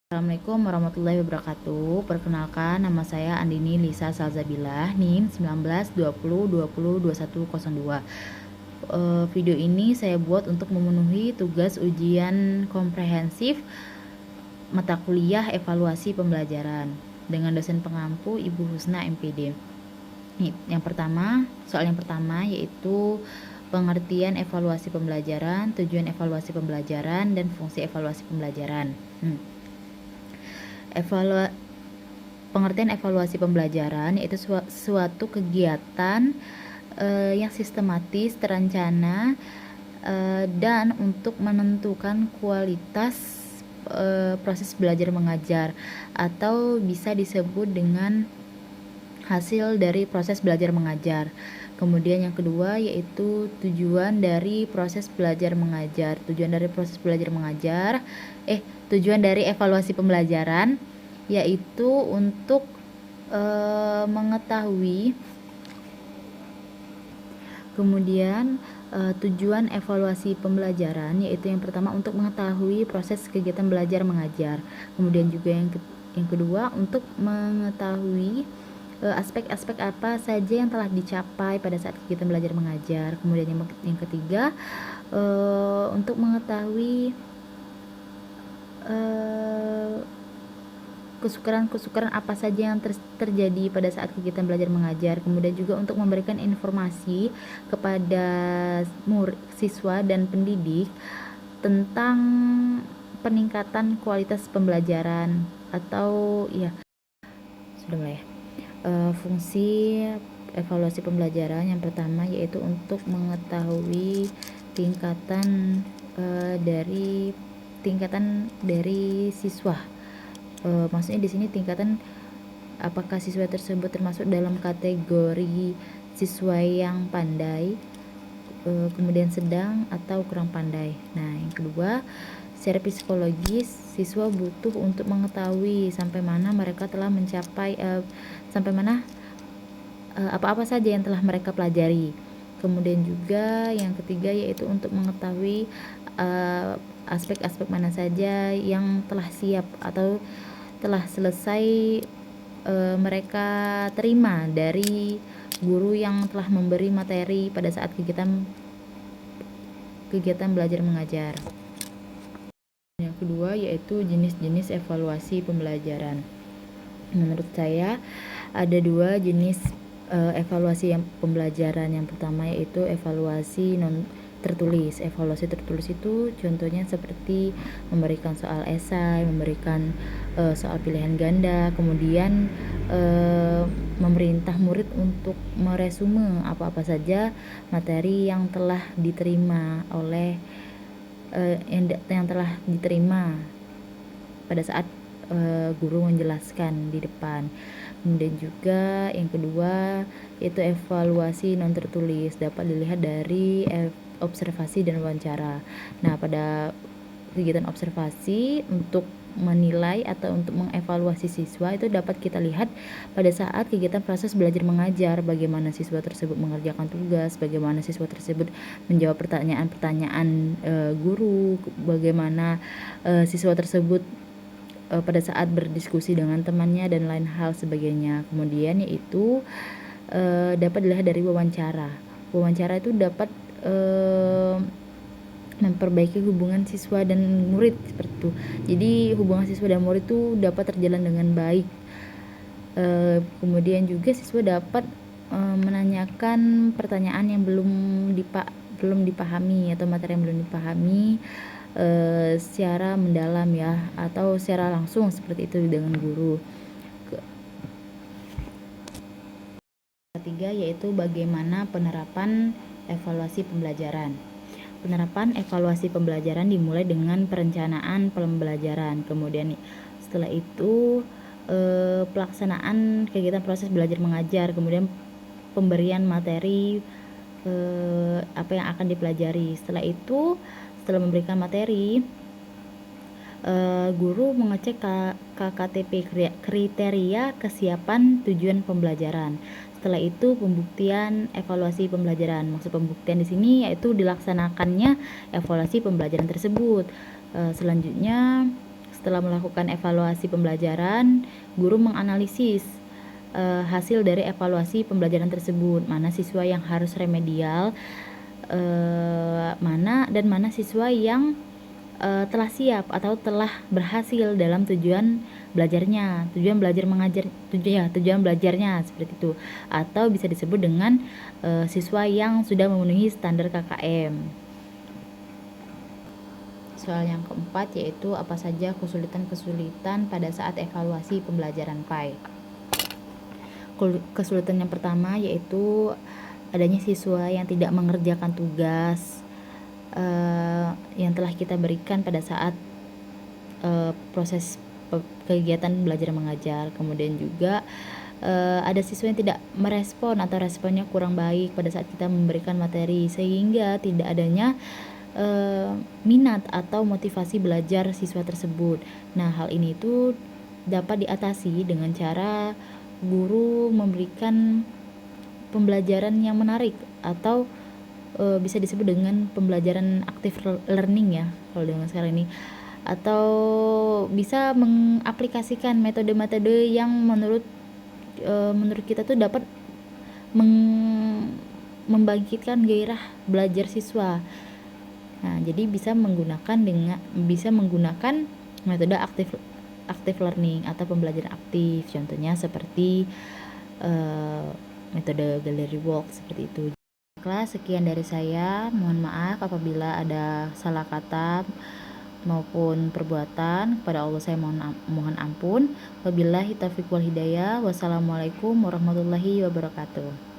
Assalamualaikum warahmatullahi wabarakatuh. Perkenalkan, nama saya Andini Lisa Salzabilah, NIM 1920202102. Video ini saya buat untuk memenuhi tugas ujian komprehensif mata kuliah evaluasi pembelajaran dengan dosen pengampu Ibu Husna MPD. Nih, soal yang pertama yaitu pengertian evaluasi pembelajaran, tujuan evaluasi pembelajaran, dan fungsi evaluasi pembelajaran. Pengertian evaluasi pembelajaran yaitu suatu kegiatan yang sistematis, terencana, dan untuk menentukan kualitas proses belajar mengajar, atau bisa disebut dengan hasil dari proses belajar mengajar. Kemudian yang kedua yaitu tujuan dari proses belajar mengajar. Tujuan dari evaluasi pembelajaran yaitu untuk mengetahui. Kemudian tujuan evaluasi pembelajaran yaitu yang pertama untuk mengetahui proses kegiatan belajar mengajar. Kemudian juga yang kedua untuk mengetahui aspek-aspek apa saja yang telah dicapai pada saat kegiatan belajar mengajar. Kemudian yang ketiga untuk mengetahui kesukaran apa saja yang terjadi pada saat kegiatan belajar mengajar. Kemudian juga untuk memberikan informasi kepada siswa dan pendidik tentang peningkatan kualitas pembelajaran atau sudah mulai. Fungsi evaluasi pembelajaran yang pertama yaitu untuk mengetahui tingkatan dari siswa. Maksudnya di sini tingkatan apakah siswa tersebut termasuk dalam kategori siswa yang pandai, kemudian sedang atau kurang pandai. Nah, yang kedua, secara psikologis siswa butuh untuk mengetahui sampai mana mereka telah mencapai apa-apa saja yang telah mereka pelajari. Kemudian juga yang ketiga yaitu untuk mengetahui aspek-aspek mana saja yang telah siap atau telah selesai mereka terima dari guru yang telah memberi materi pada saat kegiatan belajar mengajar. Yang kedua yaitu jenis-jenis evaluasi pembelajaran. Menurut saya ada dua jenis evaluasi pembelajaran. Yang pertama yaitu evaluasi non tertulis. Evaluasi tertulis itu contohnya seperti memberikan soal esai, memberikan soal pilihan ganda, kemudian memerintah murid untuk meresume apa-apa saja materi yang telah diterima oleh yang telah diterima pada saat guru menjelaskan di depan. Kemudian juga yang kedua yaitu evaluasi non tertulis, dapat dilihat dari observasi dan wawancara. Nah, pada kegiatan observasi untuk menilai atau untuk mengevaluasi siswa itu dapat kita lihat pada saat kegiatan proses belajar mengajar, bagaimana siswa tersebut mengerjakan tugas, bagaimana siswa tersebut menjawab pertanyaan-pertanyaan guru, bagaimana siswa tersebut pada saat berdiskusi dengan temannya dan lain hal sebagainya. Kemudian yaitu dapat dilihat dari wawancara. Wawancara itu dapat memperbaiki hubungan siswa dan murid seperti itu. Jadi hubungan siswa dan murid itu dapat terjalan dengan baik. Kemudian juga siswa dapat menanyakan pertanyaan yang belum dipahami atau materi yang belum dipahami secara mendalam ya, atau secara langsung seperti itu dengan guru. Ketiga yaitu bagaimana penerapan evaluasi pembelajaran. Penerapan evaluasi pembelajaran dimulai dengan perencanaan pembelajaran, kemudian setelah itu pelaksanaan kegiatan proses belajar mengajar, kemudian pemberian materi apa yang akan dipelajari. Setelah memberikan materi, guru mengecek KKTP, kriteria kesiapan tujuan pembelajaran. Setelah itu pembuktian evaluasi pembelajaran. Maksud pembuktian di sini yaitu dilaksanakannya evaluasi pembelajaran tersebut. Selanjutnya setelah melakukan evaluasi pembelajaran, guru menganalisis hasil dari evaluasi pembelajaran tersebut, mana siswa yang harus remedial, mana siswa yang telah siap atau telah berhasil dalam tujuan belajarnya, tujuan belajarnya seperti itu, atau bisa disebut dengan siswa yang sudah memenuhi standar KKM. Soal yang keempat yaitu apa saja kesulitan-kesulitan pada saat evaluasi pembelajaran PAI. Kesulitan yang pertama yaitu adanya siswa yang tidak mengerjakan tugas yang telah kita berikan pada saat proses kegiatan belajar mengajar. Kemudian juga ada siswa yang tidak merespon atau responnya kurang baik pada saat kita memberikan materi, sehingga tidak adanya minat atau motivasi belajar siswa tersebut. Nah, hal ini itu dapat diatasi dengan cara guru memberikan pembelajaran yang menarik atau bisa disebut dengan pembelajaran active learning ya kalau dengan sekarang ini, atau bisa mengaplikasikan metode-metode yang menurut kita tuh dapat membangkitkan gairah belajar siswa. Nah, jadi bisa menggunakan metode active learning atau pembelajaran aktif, contohnya seperti metode gallery walk seperti itu. Sekian dari saya, mohon maaf apabila ada salah kata maupun perbuatan. Kepada Allah saya mohon ampun. Wabillahi taufiq wal hidayah. Wassalamualaikum warahmatullahi wabarakatuh.